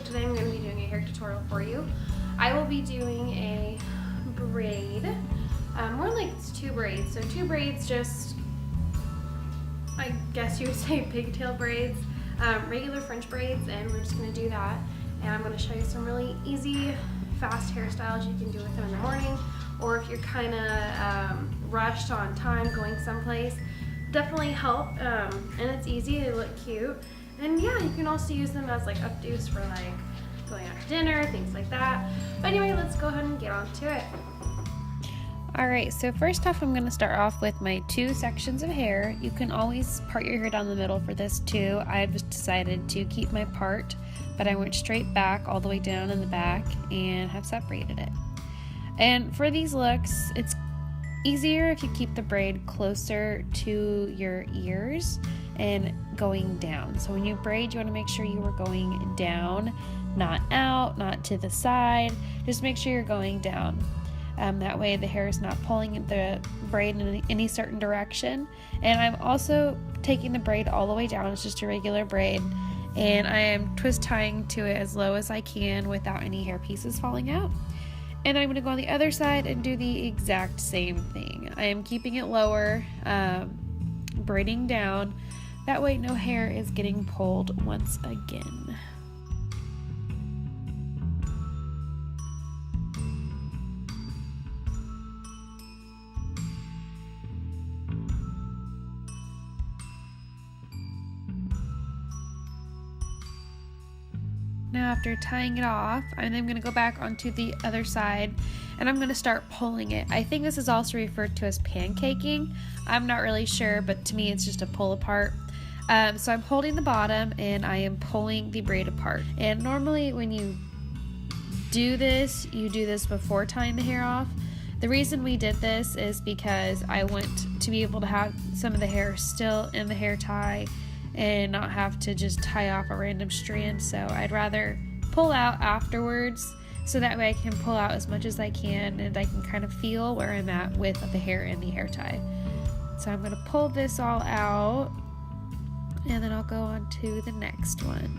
today I'm going to be doing a hair tutorial for you. I will be doing a braid, more like it's 2 braids. So 2 braids, just, I guess you would say pigtail braids, regular French braids, and we're just going to do that. And I'm going to show you some really easy, fast hairstyles you can do with them in the morning, or if you're kind of rushed on time going someplace, definitely help. And it's easy, they look cute. And yeah, you can also use them as like updos for like going out to dinner, things like that. But anyway, let's go ahead and get on to it. Alright, so first off I'm going to start off with my 2 sections of hair. You can always part your hair down the middle for this too. I've just decided to keep my part, but I went straight back all the way down in the back and have separated it. And for these looks, it's easier if you keep the braid closer to your ears and going down. So when you braid, you want to make sure you are going down, not out, not to the side. Just make sure you're going down. That way the hair is not pulling the braid in any certain direction. And I'm also taking the braid all the way down. It's just a regular braid. And I am twist tying to it as low as I can without any hair pieces falling out. And I'm going to go on the other side and do the exact same thing. I am keeping it lower, braiding down. That way no hair is getting pulled once again. Now after tying it off, I'm then going to go back onto the other side and I'm going to start pulling it. I think this is also referred to as pancaking. I'm not really sure, but to me it's just a pull apart. So I'm holding the bottom and I am pulling the braid apart. And normally when you do this, you do this before tying the hair off. The reason we did this is because I want to be able to have some of the hair still in the hair tie and not have to just tie off a random strand. So I'd rather pull out afterwards so that way I can pull out as much as I can and I can kind of feel where I'm at with the hair in the hair tie. So I'm going to pull this all out and then I'll go on to the next one.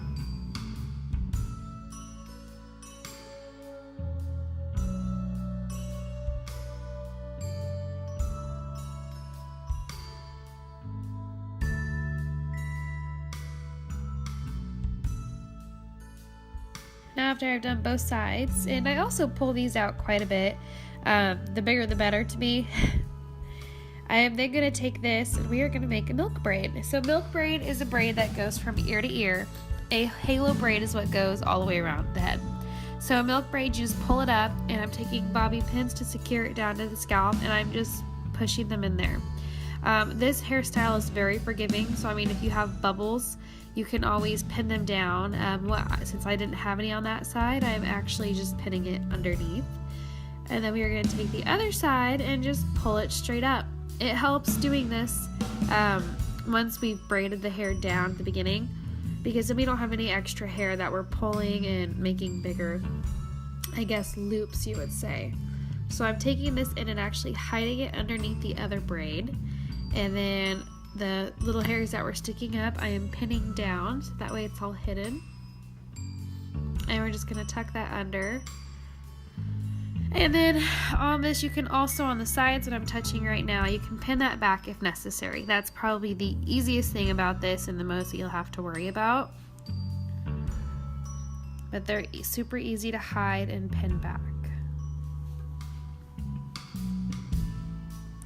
Now after I've done both sides, and I also pull these out quite a bit, the bigger the better to me. I am then going to take this and we are going to make a milk braid. So milk braid is a braid that goes from ear to ear. A halo braid is what goes all the way around the head. So a milk braid, you just pull it up and I'm taking bobby pins to secure it down to the scalp and I'm just pushing them in there. This hairstyle is very forgiving, so I mean if you have bubbles, you can always pin them down. Since I didn't have any on that side, I'm actually just pinning it underneath. And then we are going to take the other side and just pull it straight up. It helps doing this once we've braided the hair down at the beginning, because then we don't have any extra hair that we're pulling and making bigger, I guess, loops you would say. So I'm taking this in and actually hiding it underneath the other braid. And then the little hairs that were sticking up, I am pinning down, so that way it's all hidden. And we're just going to tuck that under. And then on this, you can also, on the sides that I'm touching right now, you can pin that back if necessary. That's probably the easiest thing about this and the most that you'll have to worry about. But they're super easy to hide and pin back.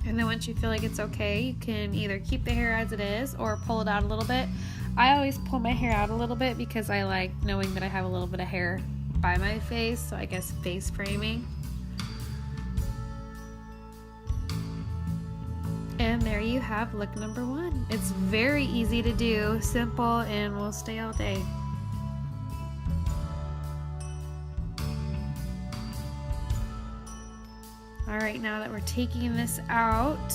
And then once you feel like it's okay, you can either keep the hair as it is or pull it out a little bit. I always pull my hair out a little bit because I like knowing that I have a little bit of hair by my face, so I guess face framing. And there you have look number 1. It's very easy to do, simple, and will stay all day. Alright, now that we're taking this out,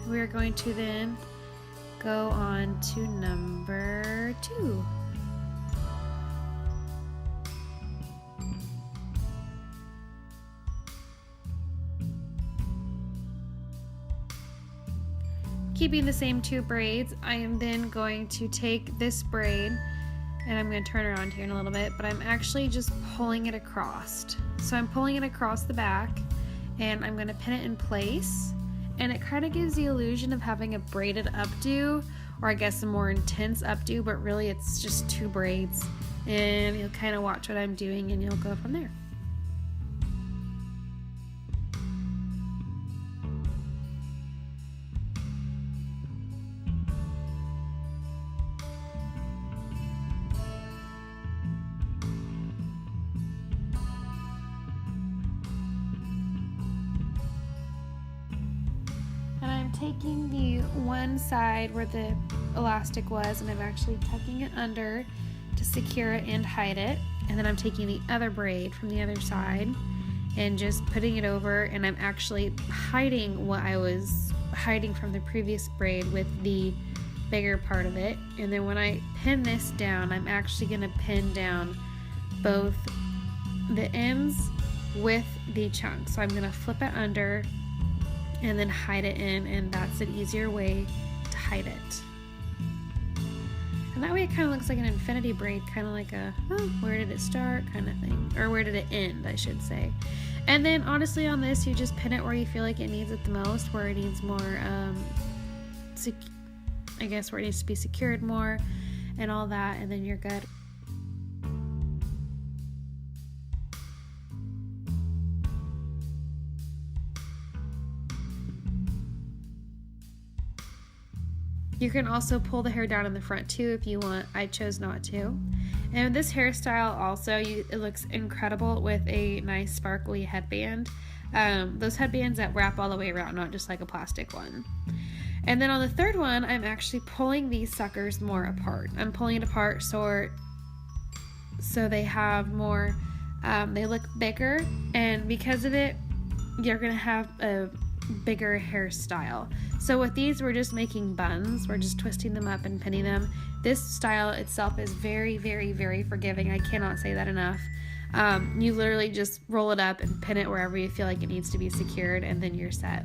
we're going to then go on to number 2. Keeping the same 2 braids, I am then going to take this braid and I'm going to turn around here in a little bit, but I'm actually just pulling it across. So I'm pulling it across the back, and I'm going to pin it in place, and it kind of gives the illusion of having a braided updo, or I guess a more intense updo, but really it's just 2 braids, and you'll kind of watch what I'm doing and you'll go from there. Taking the one side where the elastic was, and I'm actually tucking it under to secure it and hide it, and then I'm taking the other braid from the other side and just putting it over, and I'm actually hiding what I was hiding from the previous braid with the bigger part of it. And then when I pin this down, I'm actually going to pin down both the ends with the chunk. So I'm going to flip it under and then hide it in, and that's an easier way to hide it. And that way it kind of looks like an infinity braid, kind of like a, oh, where did it start kind of thing, or where did it end, I should say. And then honestly on this, you just pin it where you feel like it needs it the most, where it needs more, I guess where it needs to be secured more and all that, and then you're good. You can also pull the hair down in the front too if you want. I chose not to. And this hairstyle also, it looks incredible with a nice sparkly headband. Those headbands that wrap all the way around, not just like a plastic one. And then on the third one, I'm actually pulling these suckers more apart. I'm pulling it apart so they have more, they look bigger, and because of it, you're gonna have a bigger hairstyle. So with these, we're just making buns. We're just twisting them up and pinning them. This style itself is very, very, very forgiving. I cannot say that enough. You literally just roll it up and pin it wherever you feel like it needs to be secured, and then you're set.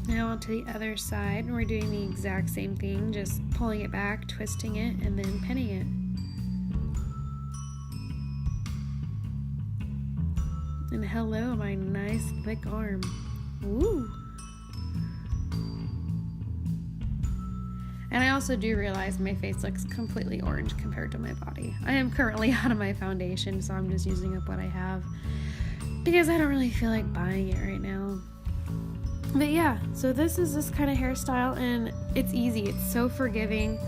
Now onto the other side, and we're doing the exact same thing, just pulling it back, twisting it, and then pinning it. And hello, my nice thick arm. Woo! And I also do realize my face looks completely orange compared to my body. I am currently out of my foundation, so I'm just using up what I have because I don't really feel like buying it right now. But yeah, so this is this kind of hairstyle, and it's easy. It's so forgiving.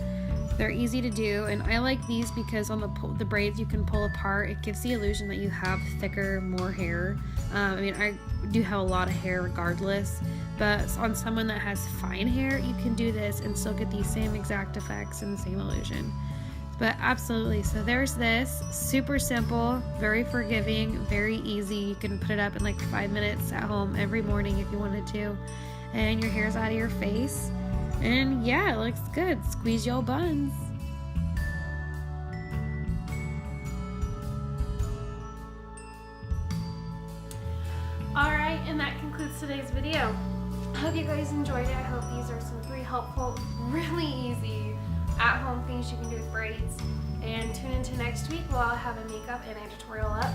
They're easy to do, and I like these because on the braids you can pull apart. It gives the illusion that you have thicker, more hair. I mean, I do have a lot of hair regardless, but on someone that has fine hair, you can do this and still get these same exact effects and the same illusion. But absolutely, so there's this. Super simple, very forgiving, very easy. You can put it up in like 5 minutes at home every morning if you wanted to, and your hair's out of your face. And yeah, it looks good. Squeeze your buns. Alright, and that concludes today's video. I hope you guys enjoyed it. I hope these are some pretty helpful, really easy at-home things you can do with braids. And tune into next week. We'll all have a makeup and a tutorial up.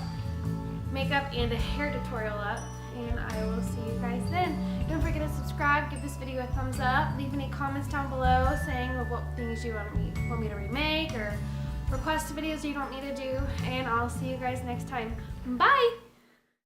Makeup and a hair tutorial up. And I will see you guys then. Don't forget to subscribe, give this video a thumbs up, leave any comments down below saying what things you want me to remake, or request videos you want me to do, and I'll see you guys next time. Bye!